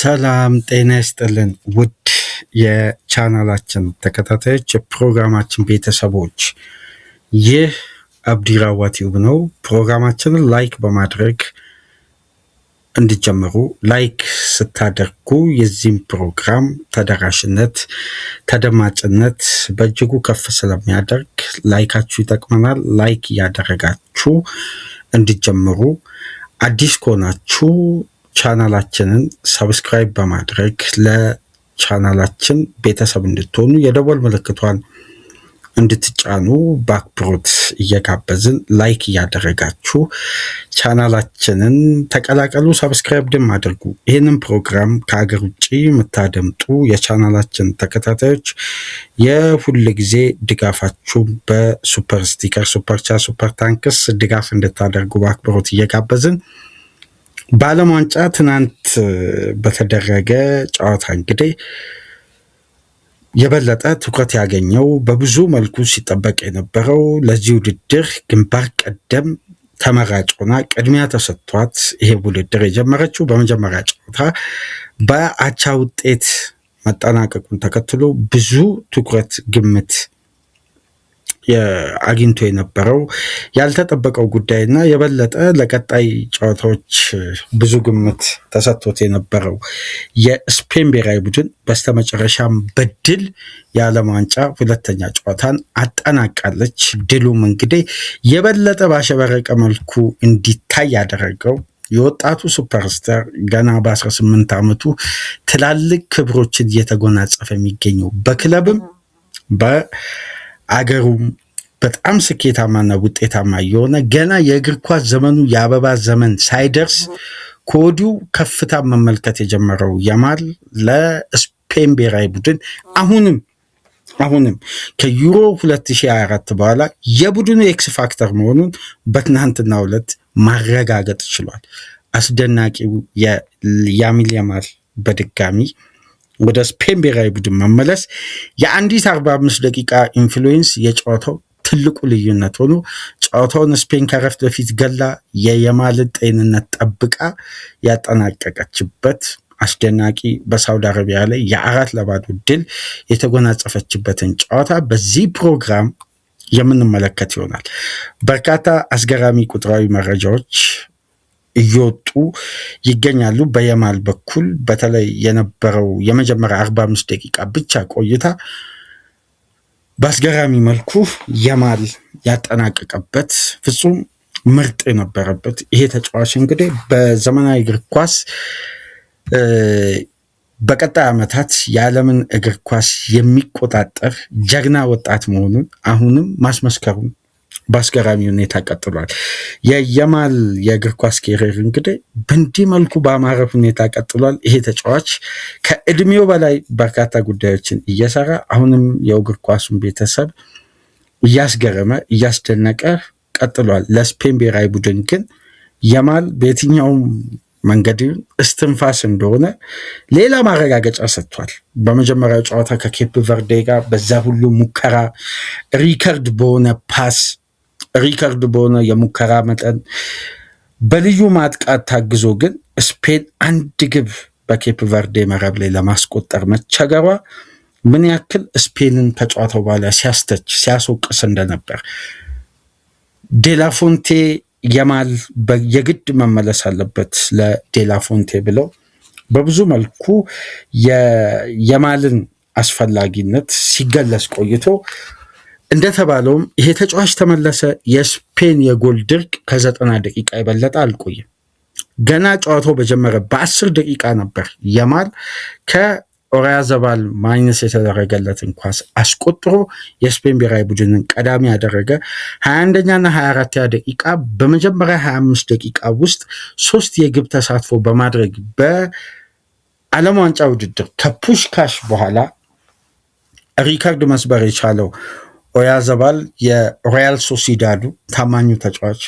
ሰላም ጤና ይስጥልን ውድ የቻናላችን ተከታታዮች የፕሮግራማችን ቤተሰቦች ይህ አብዲራዋ ቲዩብ ነው። ፕሮግራማችንን ላይክ በማድረግ እንዲጀምሩ ላይክ ስታደርጉ የዚህም ፕሮግራም ተደራሽነት ተደማጭነት በእጅጉ ከፍ ስለሚያደርግ ላይካችሁ ይጠቅመናል። ላይክ እያደረጋችሁ እንዲጀምሩ አዲስ ከሆናችሁ ቻናላችንን ሰብስክራይብ በማድረግ ለቻናላችን ቤተሰብ እንድትሆኑ የደወል ምልክቷን እንድትጫኑ በአክብሮት እየጋበዝን ላይክ እያደረጋችሁ ቻናላችንን ተቀላቀሉ። ሰብስክራይብም አድርጉ። ይህንን ፕሮግራም ከሀገር ውጭ የምታደምጡ የቻናላችን ተከታታዮች የሁል ጊዜ ድጋፋችሁ በሱፐር ስቲከር፣ ሱፐር ቻት፣ ሱፐር ታንክስ ድጋፍ እንድታደርጉ በአክብሮት እየጋበዝን በዓለም ዋንጫ ትናንት በተደረገ ጨዋታ እንግዲህ የበለጠ ትኩረት ያገኘው በብዙ መልኩ ሲጠበቅ የነበረው ለዚህ ውድድር ግንባር ቀደም ተመራጭ ሆና ቅድሚያ ተሰጥቷት ይሄ ውድድር የጀመረችው በመጀመሪያ ጨዋታ በአቻ ውጤት መጠናቀቁን ተከትሎ ብዙ ትኩረት ግምት አግኝቶ የነበረው ያልተጠበቀው ጉዳይና የበለጠ ለቀጣይ ጨዋታዎች ብዙ ግምት ተሰጥቶት የነበረው የስፔን ብሔራዊ ቡድን በስተመጨረሻም በድል የዓለም ዋንጫ ሁለተኛ ጨዋታን አጠናቃለች። ድሉም እንግዲህ የበለጠ ባሸበረቀ መልኩ እንዲታይ ያደረገው የወጣቱ ሱፐርስታር ገና በ18 ዓመቱ ትላልቅ ክብሮችን እየተጎናጸፈ የሚገኘው በክለብም አገሩም በጣም ስኬታማና ውጤታማ የሆነ ገና የእግር ኳስ ዘመኑ የአበባ ዘመን ሳይደርስ ከወዲሁ ከፍታ መመልከት የጀመረው ያማል ለስፔን ብሔራዊ ቡድን አሁንም ከዩሮ 2024 በኋላ የቡድኑ ኤክስ ፋክተር መሆኑን በትናንትናው ዕለት ማረጋገጥ ችሏል። አስደናቂው የላሚን ያማል በድጋሚ ወደ ስፔን ብሔራዊ ቡድን መመለስ የአንዲት 45 ደቂቃ ኢንፍሉዌንስ የጨዋታው ትልቁ ልዩነት ሆኖ ጨዋታውን ስፔን ከረፍት በፊት ገላ የያማልን ጤንነት ጠብቃ ያጠናቀቀችበት አስደናቂ በሳውዲ አረቢያ ላይ የ4-0 ድል የተጎናጸፈችበትን ጨዋታ በዚህ ፕሮግራም የምንመለከት ይሆናል። በርካታ አስገራሚ ቁጥራዊ መረጃዎች እየወጡ ይገኛሉ። በያማል በኩል በተለይ የነበረው የመጀመሪያ 45 ደቂቃ ብቻ ቆይታ በአስገራሚ መልኩ ያማል ያጠናቀቀበት ፍጹም ምርጥ የነበረበት ይሄ ተጫዋች እንግዲህ በዘመናዊ እግር ኳስ በቀጣይ ዓመታት የዓለምን እግር ኳስ የሚቆጣጠር ጀግና ወጣት መሆኑን አሁንም ማስመስከሩን በአስገራሚ ሁኔታ ቀጥሏል። የያማል የእግር ኳስ ኬሪየር እንግዲህ በእንዲህ መልኩ በአማረ ሁኔታ ቀጥሏል። ይሄ ተጫዋች ከእድሜው በላይ በርካታ ጉዳዮችን እየሰራ አሁንም የእግር ኳሱን ቤተሰብ እያስገረመ እያስደነቀ ቀጥሏል። ለስፔን ብሔራዊ ቡድን ግን ያማል በየትኛውም መንገድ እስትንፋስ እንደሆነ ሌላ ማረጋገጫ ሰጥቷል። በመጀመሪያው ጨዋታ ከኬፕ ቨርዴ ጋር በዛ ሁሉ ሙከራ ሪከርድ በሆነ የሙከራ መጠን በልዩ ማጥቃት ታግዞ ግን ስፔን አንድ ግብ በኬፕ ቨርዴ መረብ ላይ ለማስቆጠር መቸገሯ ምን ያክል ስፔንን ከጨዋታው በኋላ ሲያስተች ሲያስወቅስ እንደነበር ዴላፎንቴ ያማል የግድ መመለስ አለበት ለዴላፎንቴ ብለው በብዙ መልኩ የያማልን አስፈላጊነት ሲገለጽ ቆይቶ እንደተባለውም ይሄ ተጫዋች ተመለሰ። የስፔን የጎል ድርቅ ከ90 ደቂቃ የበለጠ አልቆየም። ገና ጨዋታው በጀመረ በ10 ደቂቃ ነበር ያማል ከኦያርዛባል ማይነስ የተደረገለትን ኳስ አስቆጥሮ የስፔን ብሔራዊ ቡድንን ቀዳሚ ያደረገ። 21ኛና 24ኛ ደቂቃ በመጀመሪያ 25 ደቂቃ ውስጥ 3 የግብ ተሳትፎ በማድረግ በዓለም ዋንጫ ውድድር ከፑሽካሽ በኋላ ሪካርድ መስበር የቻለው ኦያርዛባል የሪያል ሶሲዳዱ ታማኙ ተጫዋች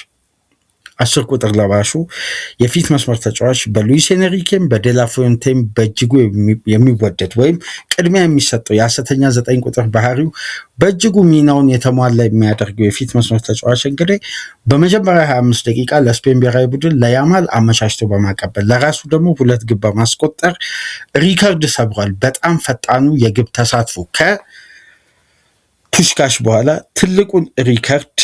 10 ቁጥር ለባሹ የፊት መስመር ተጫዋች በሉዊስ ኤንሪኬም በዴላፎንቴም በእጅጉ የሚወደድ ወይም ቅድሚያ የሚሰጠው የሐሰተኛ 9 ቁጥር ባህሪው በእጅጉ ሚናውን የተሟላ የሚያደርገው የፊት መስመር ተጫዋች እንግዲህ በመጀመሪያ 25 ደቂቃ ለስፔን ብሔራዊ ቡድን ለያማል አመቻችቶ በማቀበል ለራሱ ደግሞ 2 ግብ በማስቆጠር ሪከርድ ሰብሯል። በጣም ፈጣኑ የግብ ተሳትፎ ከፑሽካሽ በኋላ ትልቁን ሪከርድ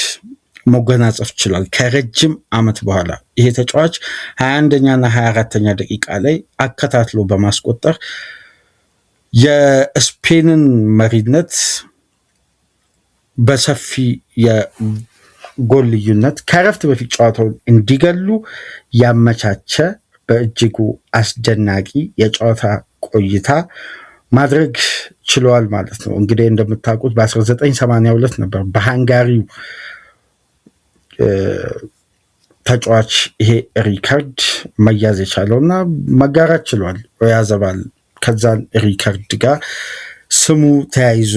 መጎናጸፍ ችሏል። ከረጅም ዓመት በኋላ ይሄ ተጫዋች 21ኛና 24ኛ ደቂቃ ላይ አከታትሎ በማስቆጠር የስፔንን መሪነት በሰፊ የጎል ልዩነት ከረፍት በፊት ጨዋታውን እንዲገሉ ያመቻቸ በእጅጉ አስደናቂ የጨዋታ ቆይታ ማድረግ ችለዋል ማለት ነው። እንግዲህ እንደምታውቁት በ1982 ነበር በሃንጋሪው ተጫዋች ይሄ ሪከርድ መያዝ የቻለውና መጋራት ችሏል። ኦያዘባል ከዛን ሪከርድ ጋር ስሙ ተያይዞ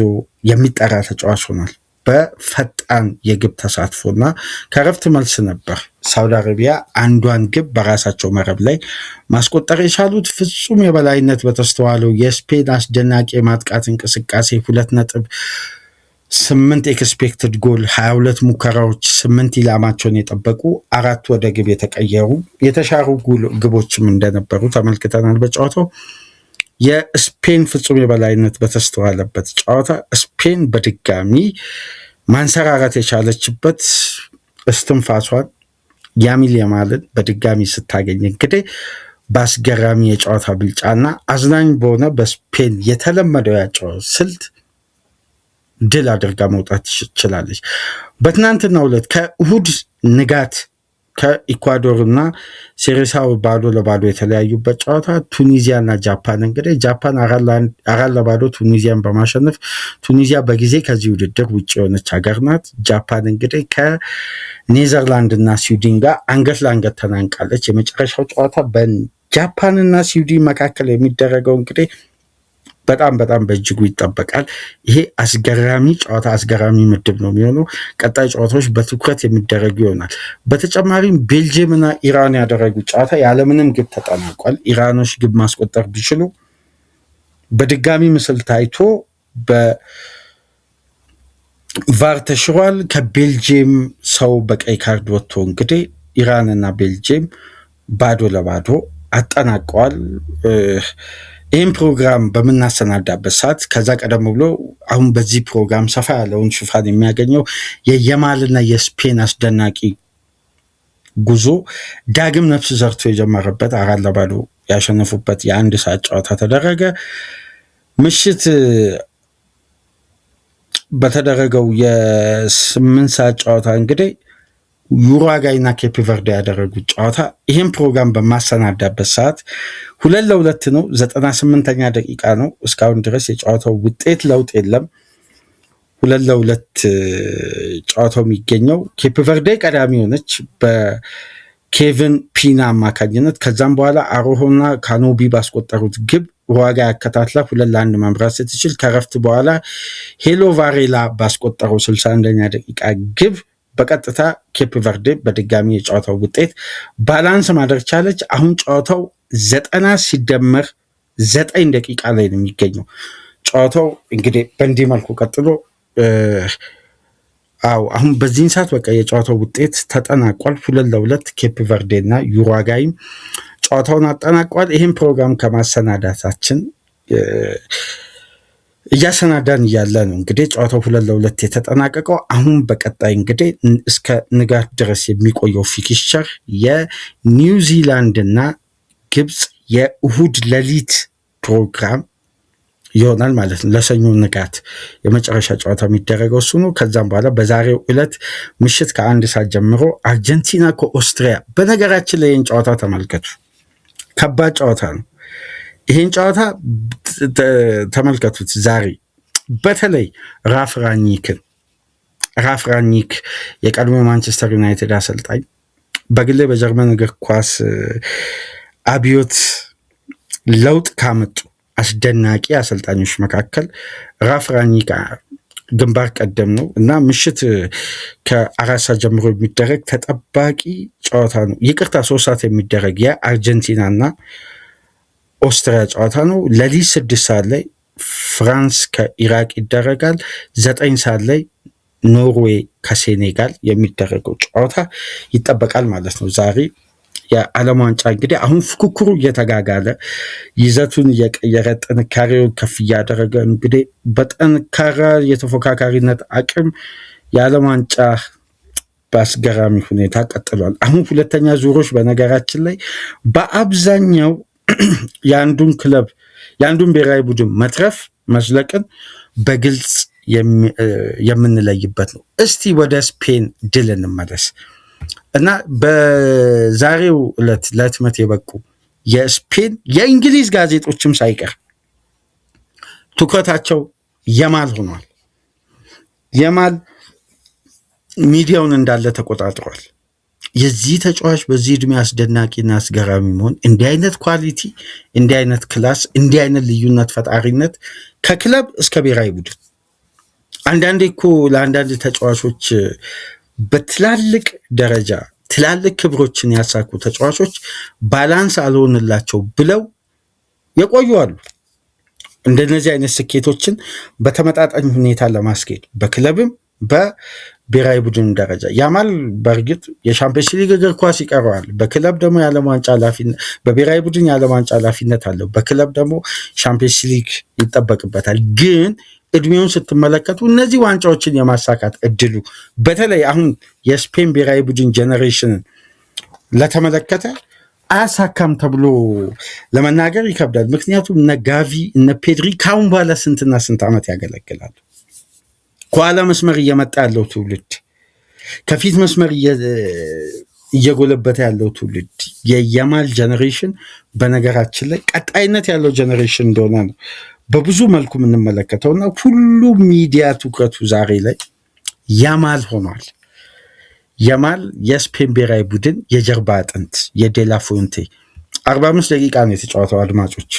የሚጠራ ተጫዋች ሆኗል። በፈጣን የግብ ተሳትፎና ከረፍት መልስ ነበር ሳውዲ አረቢያ አንዷን ግብ በራሳቸው መረብ ላይ ማስቆጠር የቻሉት። ፍጹም የበላይነት በተስተዋለው የስፔን አስደናቂ የማጥቃት እንቅስቃሴ 2.8 ኤክስፔክትድ ጎል 22 ሙከራዎች 8 ኢላማቸውን የጠበቁ 4 ወደ ግብ የተቀየሩ የተሻሩ ግቦችም እንደነበሩ ተመልክተናል። በጨዋታው የስፔን ፍጹም የበላይነት በተስተዋለበት ጨዋታ ስፔን በድጋሚ ማንሰራራት የቻለችበት እስትንፋሷን ያሚል ያማልን በድጋሚ ስታገኝ እንግዲህ በአስገራሚ የጨዋታ ብልጫና አዝናኝ በሆነ በስፔን የተለመደው ያጨዋወት ስልት ድል አድርጋ መውጣት ትችላለች። በትናንትናው ዕለት ከእሁድ ንጋት ከኢኳዶርና ሴሬሳው ባዶ ለባዶ የተለያዩበት ጨዋታ ቱኒዚያና ጃፓን እንግዲህ ጃፓን 4-0 ቱኒዚያን በማሸነፍ ቱኒዚያ በጊዜ ከዚህ ውድድር ውጭ የሆነች ሀገር ናት። ጃፓን እንግዲህ ከኔዘርላንድና ስዊድን ጋር አንገት ለአንገት ተናንቃለች። የመጨረሻው ጨዋታ በጃፓንና ስዊድን መካከል የሚደረገው እንግዲህ በጣም በእጅጉ ይጠበቃል። ይሄ አስገራሚ ጨዋታ አስገራሚ ምድብ ነው የሚሆነው። ቀጣይ ጨዋታዎች በትኩረት የሚደረጉ ይሆናል። በተጨማሪም ቤልጅየምና ኢራን ያደረጉት ጨዋታ ያለምንም ግብ ተጠናቋል። ኢራኖች ግብ ማስቆጠር ቢችሉ በድጋሚ ምስል ታይቶ በቫር ተሽሯል። ከቤልጅየም ሰው በቀይ ካርድ ወጥቶ እንግዲህ ኢራንና ቤልጅየም ባዶ ለባዶ አጠናቀዋል። ይህም ፕሮግራም በምናሰናዳበት ሰዓት ከዛ ቀደም ብሎ አሁን በዚህ ፕሮግራም ሰፋ ያለውን ሽፋን የሚያገኘው የየማልና የስፔን አስደናቂ ጉዞ ዳግም ነፍስ ዘርቶ የጀመረበት 4-0 ያሸነፉበት የ1 ሰዓት ጨዋታ ተደረገ። ምሽት በተደረገው የ8 ሰዓት ጨዋታ እንግዲህ ዩሩጓይና ኬፕ ቨርዴ ያደረጉት ጨዋታ ይህም ፕሮግራም በማሰናዳበት ሰዓት 2-2 ነው። 98ኛ ደቂቃ ነው። እስካሁን ድረስ የጨዋታው ውጤት ለውጥ የለም። 2-2 ጨዋታው የሚገኘው ኬፕ ቨርዴ ቀዳሚ ሆነች በኬቪን ፒና አማካኝነት። ከዛም በኋላ አሮሆና ካኖቢ ባስቆጠሩት ግብ ኡሩጓይ አከታትላ 2-1 መምራት ስትችል ከረፍት በኋላ ሄሎ ቫሬላ ባስቆጠረው 61ኛ ደቂቃ ግብ በቀጥታ ኬፕ ቨርዴ በድጋሚ የጨዋታው ውጤት ባላንስ ማድረግ ቻለች። አሁን ጨዋታው 90 ሲደመር 9 ደቂቃ ላይ ነው የሚገኘው። ጨዋታው እንግዲህ በእንዲህ መልኩ ቀጥሎ አሁን በዚህን ሰዓት በቃ የጨዋታው ውጤት ተጠናቋል። 2-2 ኬፕ ቨርዴ እና ዩሩጓይም ጨዋታውን አጠናቋል። ይህም ፕሮግራም ከማሰናዳታችን እያሰናዳን እያለ ነው እንግዲህ ጨዋታው 2-2 የተጠናቀቀው። አሁን በቀጣይ እንግዲህ እስከ ንጋት ድረስ የሚቆየው ፊክስቸር የኒውዚላንድ እና ግብፅ የእሁድ ሌሊት ፕሮግራም ይሆናል ማለት ነው። ለሰኞ ንጋት የመጨረሻ ጨዋታ የሚደረገው እሱ ነው። ከዛም በኋላ በዛሬው ዕለት ምሽት ከ1 ሰዓት ጀምሮ አርጀንቲና ከኦስትሪያ። በነገራችን ላይ ይህን ጨዋታ ተመልከቱ፣ ከባድ ጨዋታ ነው። ይህን ጨዋታ ተመልከቱት። ዛሬ በተለይ ራፍ ራኒክ የቀድሞ ማንቸስተር ዩናይትድ አሰልጣኝ በግሌ በጀርመን እግር ኳስ አብዮት ለውጥ ካመጡ አስደናቂ አሰልጣኞች መካከል ራፍ ራኒክ ግንባር ቀደም ነው እና ምሽት ከ4 ሰዓት ጀምሮ የሚደረግ ተጠባቂ ጨዋታ ነው። ይቅርታ 3 ሰዓት የሚደረግ የአርጀንቲናና ኦስትሪያ ጨዋታ ነው። ሌሊት 6 ሰዓት ላይ ፍራንስ ከኢራቅ ይደረጋል። 9 ሰዓት ላይ ኖርዌይ ከሴኔጋል የሚደረገው ጨዋታ ይጠበቃል ማለት ነው። ዛሬ የዓለም ዋንጫ እንግዲህ አሁን ፉክክሩ እየተጋጋለ ይዘቱን እየቀየረ ጥንካሬውን ከፍ እያደረገ እንግዲህ በጠንካራ የተፎካካሪነት አቅም የዓለም ዋንጫ በአስገራሚ ሁኔታ ቀጥሏል። አሁን ሁለተኛ ዙሮች በነገራችን ላይ በአብዛኛው የአንዱን ክለብ የአንዱን ብሔራዊ ቡድን መትረፍ መዝለቅን በግልጽ የምንለይበት ነው። እስቲ ወደ ስፔን ድል እንመለስ እና በዛሬው ዕለት ለህትመት የበቁ የስፔን የእንግሊዝ ጋዜጦችም ሳይቀር ትኩረታቸው የማል ሆኗል። የማል ሚዲያውን እንዳለ ተቆጣጥሯል። የዚህ ተጫዋች በዚህ ዕድሜ አስደናቂና አስገራሚ መሆን፣ እንዲህ አይነት ኳሊቲ፣ እንዲህ አይነት ክላስ፣ እንዲህ አይነት ልዩነት ፈጣሪነት ከክለብ እስከ ብሔራዊ ቡድን። አንዳንዴ እኮ ለአንዳንድ ተጫዋቾች በትላልቅ ደረጃ ትላልቅ ክብሮችን ያሳኩ ተጫዋቾች ባላንስ አልሆንላቸው ብለው የቆዩ አሉ። እንደነዚህ አይነት ስኬቶችን በተመጣጣኝ ሁኔታ ለማስኬድ በክለብም በብሔራዊ ቡድን ደረጃ ያማል በእርግጥ የሻምፒዮንስ ሊግ እግር ኳስ ይቀረዋል። በክለብ ደግሞ የዓለም ዋንጫ ኃላፊነት፣ በብሔራዊ ቡድን የዓለም ዋንጫ ኃላፊነት አለው። በክለብ ደግሞ ሻምፒዮንስ ሊግ ይጠበቅበታል። ግን እድሜውን ስትመለከቱ እነዚህ ዋንጫዎችን የማሳካት እድሉ በተለይ አሁን የስፔን ብሔራዊ ቡድን ጄኔሬሽንን ለተመለከተ አያሳካም ተብሎ ለመናገር ይከብዳል። ምክንያቱም እነ ጋቪ እነ ፔድሪ ካሁን በኋላ ስንትና ስንት ዓመት ያገለግላሉ። ከኋላ መስመር እየመጣ ያለው ትውልድ፣ ከፊት መስመር እየጎለበተ ያለው ትውልድ የያማል ጄኔሬሽን በነገራችን ላይ ቀጣይነት ያለው ጄኔሬሽን እንደሆነ ነው በብዙ መልኩ የምንመለከተውና ሁሉም ሚዲያ ትኩረቱ ዛሬ ላይ ያማል ሆኗል። ያማል የስፔን ብሔራዊ ቡድን የጀርባ አጥንት የዴላ ፉንቴ 45 ደቂቃ ነው የተጫወተው። አድማጮች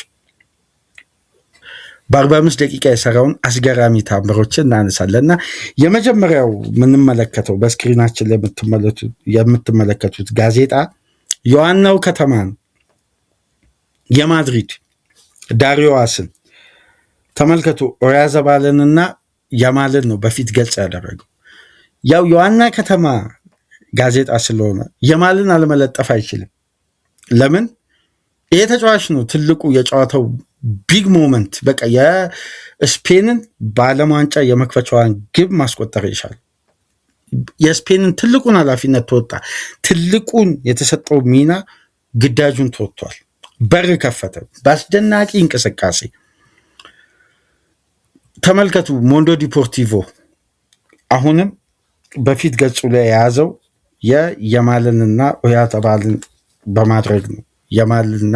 በ45 ደቂቃ የሰራውን አስገራሚ ታምሮችን እናነሳለን እና የመጀመሪያው የምንመለከተው በስክሪናችን ላይ የምትመለከቱት ጋዜጣ የዋናው ከተማ ነው የማድሪድ ዳሪዮ አስን ተመልከቱ። ኦያዘባልንና ያማልን ነው በፊት ገልጽ ያደረገው። ያው የዋና ከተማ ጋዜጣ ስለሆነ ያማልን አለመለጠፍ አይችልም። ለምን? ይሄ ተጫዋች ነው ትልቁ የጨዋታው ቢግ ሞመንት። በቃ የስፔንን በዓለም ዋንጫ የመክፈቻዋን ግብ ማስቆጠር ይሻል። የስፔንን ትልቁን ኃላፊነት ተወጣ። ትልቁን የተሰጠው ሚና ግዳጁን ተወጥቷል። በር ከፈተ በአስደናቂ እንቅስቃሴ። ተመልከቱ። ሞንዶ ዲፖርቲቮ አሁንም በፊት ገጹ ላይ የያዘው የያማልንና ኦያዘባልን በማድረግ ነው። ያማልና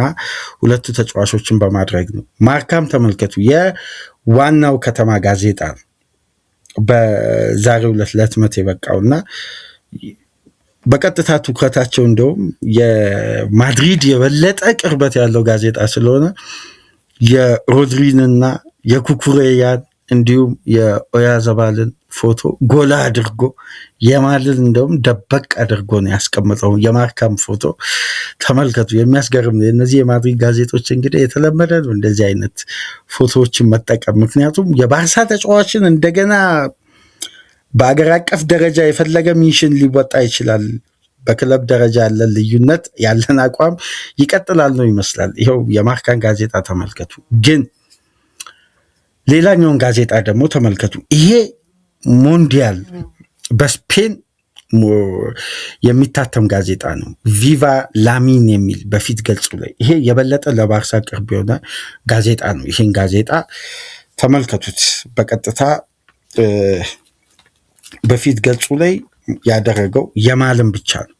ሁለቱ ተጫዋቾችን በማድረግ ነው። ማርካም ተመልከቱ። የዋናው ከተማ ጋዜጣ ነው በዛሬው ዕለት ለህትመት የበቃውና በቀጥታ ትኩረታቸው እንደውም የማድሪድ የበለጠ ቅርበት ያለው ጋዜጣ ስለሆነ የሮድሪንና የኩኩሬያን እንዲሁም የኦያዘባልን ፎቶ ጎላ አድርጎ ያማልን እንደውም ደበቅ አድርጎ ነው ያስቀምጠው። የማርካም ፎቶ ተመልከቱ። የሚያስገርም ነው። እነዚህ የማድሪድ ጋዜጦች እንግዲህ የተለመደ ነው እንደዚህ አይነት ፎቶዎችን መጠቀም። ምክንያቱም የባርሳ ተጫዋችን እንደገና በአገር አቀፍ ደረጃ የፈለገ ሚሽን ሊወጣ ይችላል። በክለብ ደረጃ ያለን ልዩነት ያለን አቋም ይቀጥላል ነው ይመስላል። ይኸው የማርካን ጋዜጣ ተመልከቱ። ግን ሌላኛውን ጋዜጣ ደግሞ ተመልከቱ። ይሄ ሞንዲያል በስፔን የሚታተም ጋዜጣ ነው። ቪቫ ላሚን የሚል በፊት ገጹ ላይ ይሄ የበለጠ ለባርሳ ቅርብ የሆነ ጋዜጣ ነው። ይሄን ጋዜጣ ተመልከቱት። በቀጥታ በፊት ገጹ ላይ ያደረገው ያማልን ብቻ ነው።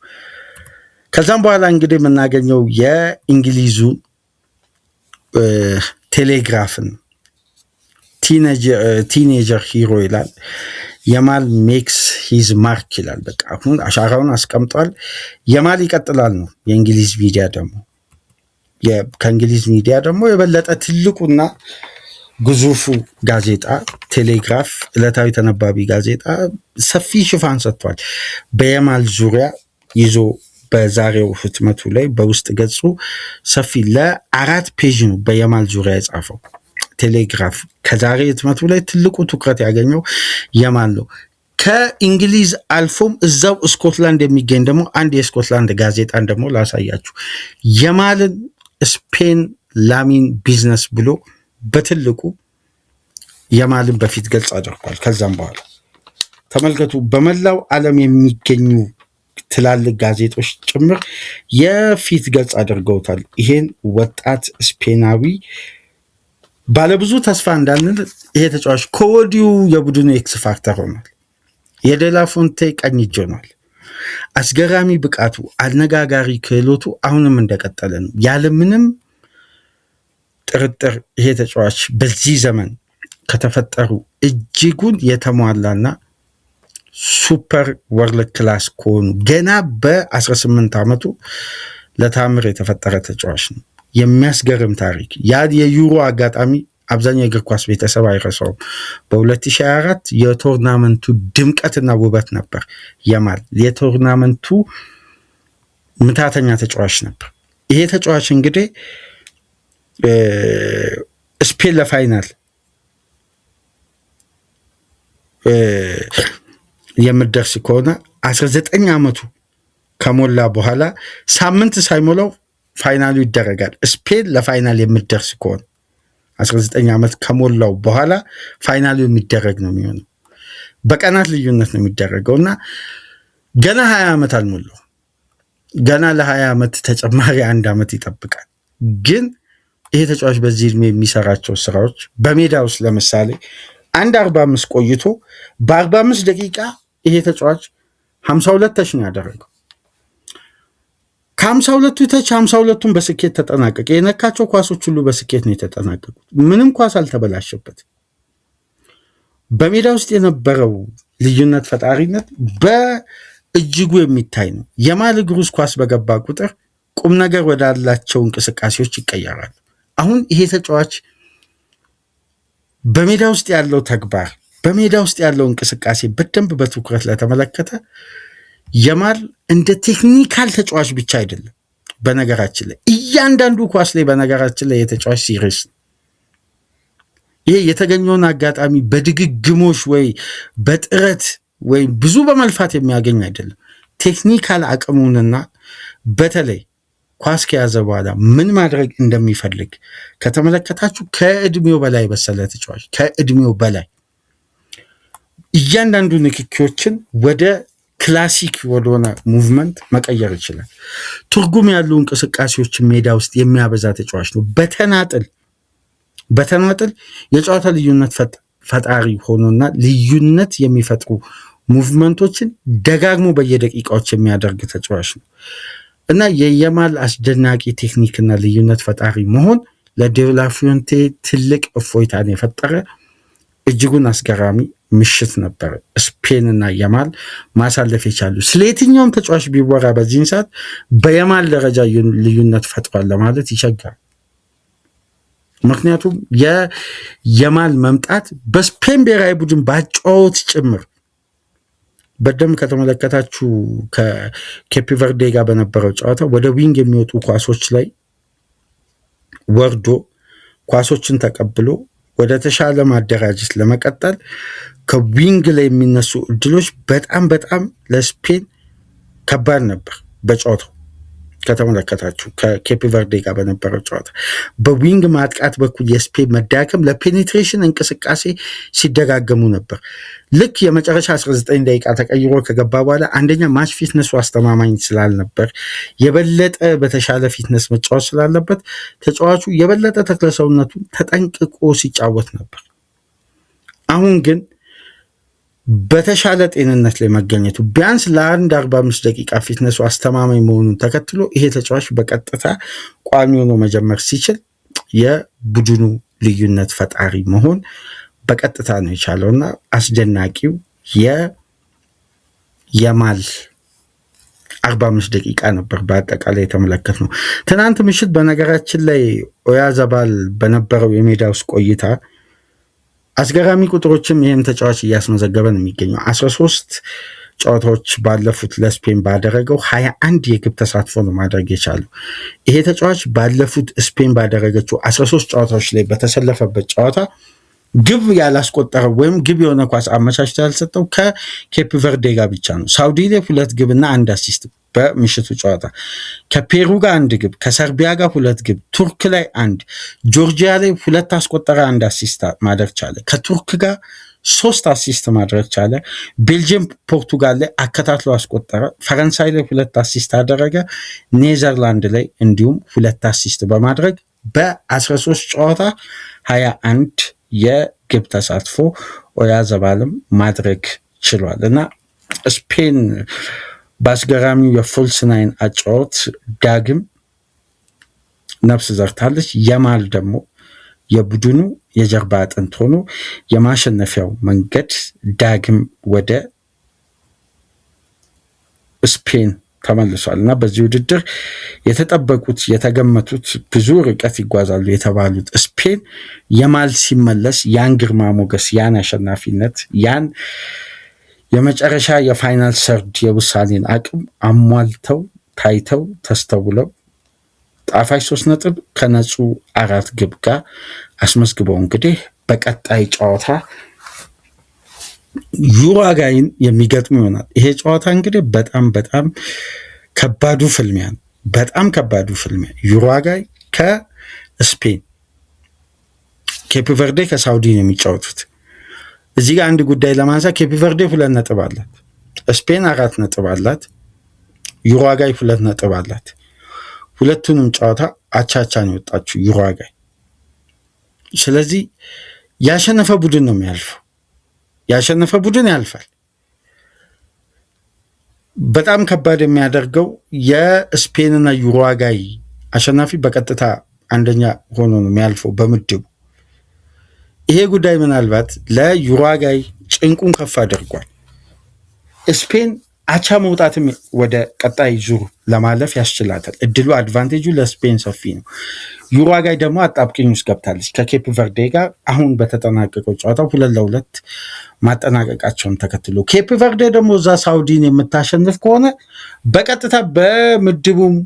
ከዛም በኋላ እንግዲህ የምናገኘው የእንግሊዙ ቴሌግራፍን ቲኔጀር ሂሮ ይላል። ያማል ሜክስ ሂዝ ማርክ ይላል። በቃ አሁን አሻራውን አስቀምጧል። ያማል ይቀጥላል ነው። የእንግሊዝ ሚዲያ ደግሞ ከእንግሊዝ ሚዲያ ደግሞ የበለጠ ትልቁና ግዙፉ ጋዜጣ ቴሌግራፍ ዕለታዊ ተነባቢ ጋዜጣ ሰፊ ሽፋን ሰጥቷል። በየማል ዙሪያ ይዞ በዛሬው ህትመቱ ላይ በውስጥ ገጹ ሰፊ ለ4 ፔጅ ነው በየማል ዙሪያ የጻፈው ቴሌግራፍ። ከዛሬ ህትመቱ ላይ ትልቁ ትኩረት ያገኘው የማል ነው። ከእንግሊዝ አልፎም እዛው ስኮትላንድ የሚገኝ ደግሞ አንድ የስኮትላንድ ጋዜጣን ደግሞ ላሳያችሁ። የማልን ስፔን ላሚን ቢዝነስ ብሎ በትልቁ የማልን በፊት ገጽ አድርጓል። ከዛም በኋላ ተመልከቱ፣ በመላው ዓለም የሚገኙ ትላልቅ ጋዜጦች ጭምር የፊት ገጽ አድርገውታል። ይሄን ወጣት ስፔናዊ ባለብዙ ተስፋ እንዳንል ይሄ ተጫዋች ከወዲሁ የቡድኑ ኤክስ ፋክተር ሆኗል። የዴላፎንቴ ቀኝ እጅ ሆኗል። አስገራሚ ብቃቱ፣ አነጋጋሪ ክህሎቱ አሁንም እንደቀጠለ ነው። ያለምንም ጥርጥር ይሄ ተጫዋች በዚህ ዘመን ከተፈጠሩ እጅጉን የተሟላና ሱፐር ወርልድ ክላስ ከሆኑ ገና በ18 ዓመቱ ለታምር የተፈጠረ ተጫዋች ነው። የሚያስገርም ታሪክ። ያ የዩሮ አጋጣሚ አብዛኛው የእግር ኳስ ቤተሰብ አይረሳውም። በ2024 የቶርናመንቱ ድምቀትና ውበት ነበር። የማል የቶርናመንቱ ምታተኛ ተጫዋች ነበር። ይሄ ተጫዋች እንግዲህ ስፔን ለፋይናል የምደርስ ከሆነ 19 ዓመቱ ከሞላ በኋላ ሳምንት ሳይሞላው ፋይናሉ ይደረጋል። ስፔን ለፋይናል የምደርስ ከሆነ 19 ዓመት ከሞላው በኋላ ፋይናሉ የሚደረግ ነው የሚሆነው። በቀናት ልዩነት ነው የሚደረገው እና ገና 20 ዓመት አልሞላው። ገና ለ20 ዓመት ተጨማሪ 1 ዓመት ይጠብቃል። ግን ይሄ ተጫዋች በዚህ ዕድሜ የሚሰራቸው ስራዎች በሜዳ ውስጥ ለምሳሌ 1:45 ቆይቶ በ45 ደቂቃ ይሄ ተጫዋች 52 ተች ነው ያደረገው። ከ52ቱ ተች 52ቱን በስኬት ተጠናቀቀ። የነካቸው ኳሶች ሁሉ በስኬት ነው የተጠናቀቁት። ምንም ኳስ አልተበላሸበትም። በሜዳ ውስጥ የነበረው ልዩነት ፈጣሪነት በእጅጉ የሚታይ ነው። የማል እግር ውስጥ ኳስ በገባ ቁጥር ቁም ነገር ወዳላቸው እንቅስቃሴዎች ይቀየራሉ። አሁን ይሄ ተጫዋች በሜዳ ውስጥ ያለው ተግባር፣ በሜዳ ውስጥ ያለው እንቅስቃሴ በደንብ በትኩረት ለተመለከተ የማል እንደ ቴክኒካል ተጫዋች ብቻ አይደለም። በነገራችን ላይ እያንዳንዱ ኳስ ላይ በነገራችን ላይ የተጫዋች ሲሪስ ነው። ይሄ የተገኘውን አጋጣሚ በድግግሞሽ ወይ በጥረት ወይ ብዙ በመልፋት የሚያገኝ አይደለም። ቴክኒካል አቅሙንና በተለይ ኳስ ከያዘ በኋላ ምን ማድረግ እንደሚፈልግ ከተመለከታችሁ ከእድሜው በላይ በሰለ ተጫዋች፣ ከእድሜው በላይ እያንዳንዱ ንክኪዎችን ወደ ክላሲክ ወደሆነ ሙቭመንት መቀየር ይችላል። ትርጉም ያሉ እንቅስቃሴዎችን ሜዳ ውስጥ የሚያበዛ ተጫዋች ነው። በተናጥል የጨዋታ ልዩነት ፈጣሪ ሆኖና ልዩነት የሚፈጥሩ ሙቭመንቶችን ደጋግሞ በየደቂቃዎች የሚያደርግ ተጫዋች ነው እና የየማል አስደናቂ ቴክኒክና ልዩነት ፈጣሪ መሆን ለዴላፎንቴ ትልቅ እፎይታን የፈጠረ እጅጉን አስገራሚ ምሽት ነበር። ስፔንና የማል ማሳለፍ የቻሉ ስለ የትኛውም ተጫዋች ቢወራ በዚህን ሰዓት በየማል ደረጃ ልዩነት ፈጥሯል ለማለት ይቸግራል። ምክንያቱም የየማል መምጣት በስፔን ብሔራዊ ቡድን ባጫወት ጭምር በደንብ ከተመለከታችሁ ከኬፕ ቨርዴ ጋር በነበረው ጨዋታ ወደ ዊንግ የሚወጡ ኳሶች ላይ ወርዶ ኳሶችን ተቀብሎ ወደ ተሻለ ማደራጀት ለመቀጠል ከዊንግ ላይ የሚነሱ እድሎች በጣም ለስፔን ከባድ ነበር። በጨዋታው ከተመለከታችሁ ከኬፕ ቨርዴ ጋር በነበረው ጨዋታ በዊንግ ማጥቃት በኩል የስፔን መዳከም ለፔኔትሬሽን እንቅስቃሴ ሲደጋገሙ ነበር። ልክ የመጨረሻ 19 ደቂቃ ተቀይሮ ከገባ በኋላ አንደኛ ማች ፊትነሱ አስተማማኝ ስላልነበር የበለጠ በተሻለ ፊትነስ መጫወት ስላለበት ተጫዋቹ የበለጠ ተክለሰውነቱን ተጠንቅቆ ሲጫወት ነበር። አሁን ግን በተሻለ ጤንነት ላይ መገኘቱ ቢያንስ ለ45 ደቂቃ ፊትነሱ አስተማማኝ መሆኑን ተከትሎ ይሄ ተጫዋች በቀጥታ ቋሚ ሆኖ መጀመር ሲችል የቡድኑ ልዩነት ፈጣሪ መሆን በቀጥታ ነው የቻለውና አስደናቂው የማል 45 ደቂቃ ነበር በአጠቃላይ የተመለከትነው። ትናንት ምሽት በነገራችን ላይ ኦያዘባል በነበረው የሜዳ ውስጥ ቆይታ አስገራሚ ቁጥሮችም ይህም ተጫዋች እያስመዘገበ ነው የሚገኘው። 13 ጨዋታዎች ባለፉት ለስፔን ባደረገው 21 የግብ ተሳትፎ ነው ማድረግ የቻለው። ይሄ ተጫዋች ባለፉት ስፔን ባደረገችው 13 ጨዋታዎች ላይ በተሰለፈበት ጨዋታ ግብ ያላስቆጠረው ወይም ግብ የሆነ ኳስ አመቻችቶ ያልሰጠው ከኬፕ ቨርዴ ጋር ብቻ ነው። ሳውዲ ላይ 2 ግብና 1 አሲስት በምሽቱ ጨዋታ፣ ከፔሩ ጋር 1 ግብ፣ ከሰርቢያ ጋር 2 ግብ፣ ቱርክ ላይ 1፣ ጆርጂያ ላይ 2 አስቆጠረ፣ 1 አሲስት ማድረግ ቻለ። ከቱርክ ጋር 3 አሲስት ማድረግ ቻለ። ቤልጅየም ፖርቱጋል ላይ አከታትሎ አስቆጠረ። ፈረንሳይ ላይ 2 አሲስት አደረገ። ኔዘርላንድ ላይ እንዲሁም 2 አሲስት በማድረግ በ13 ጨዋታ 21 የግብ ተሳትፎ ኦያዘባልም ማድረግ ችሏል እና ስፔን በአስገራሚው የፎልስ ናይን አጫወት ዳግም ነፍስ ዘርታለች። የማል ደግሞ የቡድኑ የጀርባ አጥንት ሆኖ የማሸነፊያው መንገድ ዳግም ወደ ስፔን ተመልሷል እና በዚህ ውድድር የተጠበቁት የተገመቱት ብዙ ርቀት ይጓዛሉ የተባሉት ስፔን የማል ሲመለስ ያን ግርማ ሞገስ፣ ያን አሸናፊነት፣ ያን የመጨረሻ የፋይናል ሰርድ የውሳኔን አቅም አሟልተው ታይተው ተስተውለው ጣፋጭ 3 ነጥብ ከነጹ 4 ግብ ጋር አስመዝግበው እንግዲህ በቀጣይ ጨዋታ ዩሩጓይን የሚገጥሙ ይሆናል። ይሄ ጨዋታ እንግዲህ በጣም ከባዱ ፍልሚያ ነው። በጣም ከባዱ ፍልሚያ ዩሩጓይ ከስፔን፣ ኬፕ ቨርዴ ከሳውዲ ነው የሚጫወቱት። እዚህ ጋር አንድ ጉዳይ ለማንሳት ኬፕ ቨርዴ 2 ነጥብ አላት፣ ስፔን 4 ነጥብ አላት፣ ዩሩጓይ 2 ነጥብ አላት። ሁለቱንም ጨዋታ አቻቻ ነው የወጣችው ዩሩጓይ። ስለዚህ ያሸነፈ ቡድን ነው የሚያልፈው። ያሸነፈ ቡድን ያልፋል። በጣም ከባድ የሚያደርገው የስፔንና ዩሩጓይ አሸናፊ በቀጥታ አንደኛ ሆኖ ነው የሚያልፈው በምድቡ። ይሄ ጉዳይ ምናልባት ለዩሩጓይ ጭንቁን ከፍ አድርጓል። ስፔን አቻ መውጣትም ወደ ቀጣይ ዙር ለማለፍ ያስችላታል። እድሉ አድቫንቴጁ ለስፔን ሰፊ ነው። ዩሩጓይ ደግሞ አጣብቂኝ ውስጥ ገብታለች ከኬፕ ቨርዴ ጋር አሁን በተጠናቀቀው ጨዋታ 2-2 ማጠናቀቃቸውን ተከትሎ ኬፕ ቨርዴ ደግሞ እዛ ሳውዲን የምታሸንፍ ከሆነ በቀጥታ በምድቡም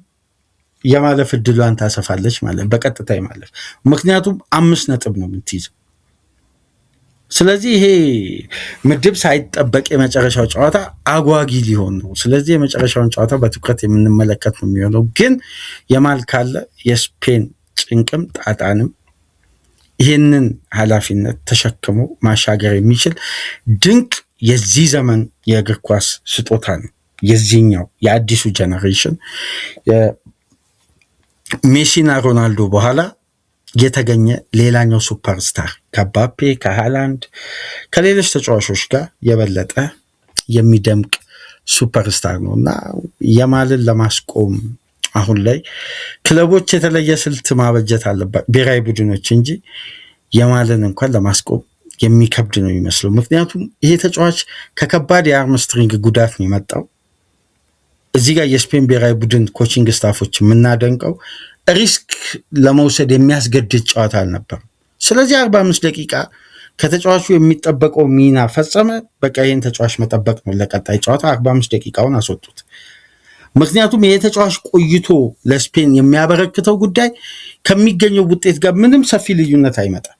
የማለፍ እድሏን ታሰፋለች ማለት በቀጥታ የማለፍ ምክንያቱም 5 ነጥብ ነው የምትይዘው። ስለዚህ ይሄ ምድብ ሳይጠበቅ የመጨረሻው ጨዋታ አጓጊ ሊሆን ነው። ስለዚህ የመጨረሻውን ጨዋታ በትኩረት የምንመለከት ነው የሚሆነው። ግን የማል ካለ የስፔን ጭንቅም ጣጣንም ይህንን ኃላፊነት ተሸክሞ ማሻገር የሚችል ድንቅ የዚህ ዘመን የእግር ኳስ ስጦታ ነው። የዚህኛው የአዲሱ ጀነሬሽን ሜሲና ሮናልዶ በኋላ የተገኘ ሌላኛው ሱፐርስታር ከባፔ ከሃላንድ ከሌሎች ተጫዋቾች ጋር የበለጠ የሚደምቅ ሱፐርስታር ነው እና የማልን ለማስቆም አሁን ላይ ክለቦች የተለየ ስልት ማበጀት አለባቸው ብሔራዊ ቡድኖች እንጂ የማልን እንኳን ለማስቆም የሚከብድ ነው የሚመስለው። ምክንያቱም ይሄ ተጫዋች ከከባድ የአርምስትሪንግ ጉዳት ነው የመጣው። እዚህ ጋር የስፔን ብሔራዊ ቡድን ኮቺንግ ስታፎች የምናደንቀው ሪስክ ለመውሰድ የሚያስገድድ ጨዋታ አልነበረም። ስለዚህ 45 ደቂቃ ከተጫዋቹ የሚጠበቀው ሚና ፈጸመ። በቃ ይህን ተጫዋች መጠበቅ ነው ለቀጣይ ጨዋታ። 45 ደቂቃውን አስወጡት። ምክንያቱም ይሄ ተጫዋች ቆይቶ ለስፔን የሚያበረክተው ጉዳይ ከሚገኘው ውጤት ጋር ምንም ሰፊ ልዩነት አይመጣም።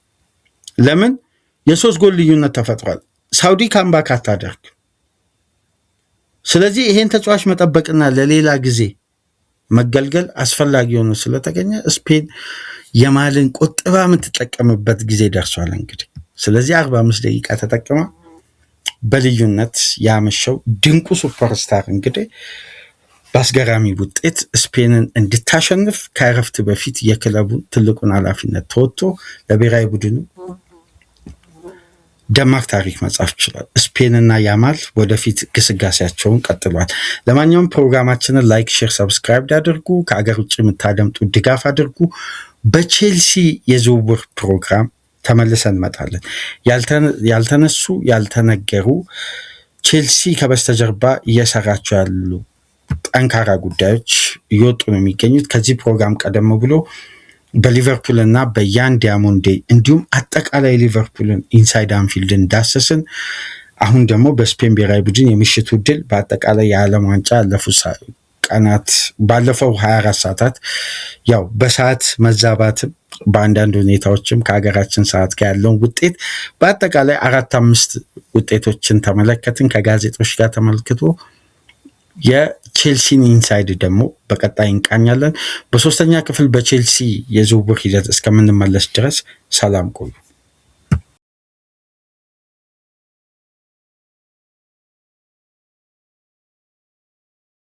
ለምን? የ3 ጎል ልዩነት ተፈጥሯል። ሳውዲ ካምባክ አታደርግ። ስለዚህ ይሄን ተጫዋች መጠበቅና ለሌላ ጊዜ መገልገል አስፈላጊ ሆኖ ስለተገኘ ስፔን የማልን ቁጥባ የምትጠቀምበት ጊዜ ደርሷል እንግዲህ። ስለዚህ 45 ደቂቃ ተጠቅማ በልዩነት ያመሸው ድንቁ ሱፐርስታር እንግዲህ በአስገራሚ ውጤት ስፔንን እንድታሸንፍ ከእረፍት በፊት የክለቡን ትልቁን ኃላፊነት ተወጥቶ ለብሔራዊ ቡድኑ ደማቅ ታሪክ መጻፍ ችሏል። ስፔንና ያማል ወደፊት ግስጋሴያቸውን ቀጥሏል። ለማንኛውም ፕሮግራማችንን ላይክ፣ ሼር፣ ሰብስክራይብ አድርጉ። ከአገር ውጭ የምታደምጡ ድጋፍ አድርጉ። በቼልሲ የዝውውር ፕሮግራም ተመልሰን እንመጣለን። ያልተነሱ ያልተነገሩ ቼልሲ ከበስተጀርባ እየሰራቸው ያሉ ጠንካራ ጉዳዮች እየወጡ ነው የሚገኙት። ከዚህ ፕሮግራም ቀደም ብሎ በሊቨርፑል እና በያን ዲያሞንዴ እንዲሁም አጠቃላይ ሊቨርፑልን ኢንሳይድ አንፊልድን ዳሰስን። አሁን ደግሞ በስፔን ብሔራዊ ቡድን የምሽቱ ድል በአጠቃላይ የዓለም ዋንጫ ያለፉት ቀናት ባለፈው 24 ሰዓታት ያው በሰዓት መዛባትም በአንዳንድ ሁኔታዎችም ከሀገራችን ሰዓት ጋር ያለውን ውጤት በአጠቃላይ 4-5 ውጤቶችን ተመለከትን ከጋዜጦች ጋር ተመልክቶ የቼልሲን ኢንሳይድ ደግሞ በቀጣይ እንቃኛለን። በሶስተኛ ክፍል በቼልሲ የዝውውር ሂደት እስከምንመለስ ድረስ ሰላም ቆዩ።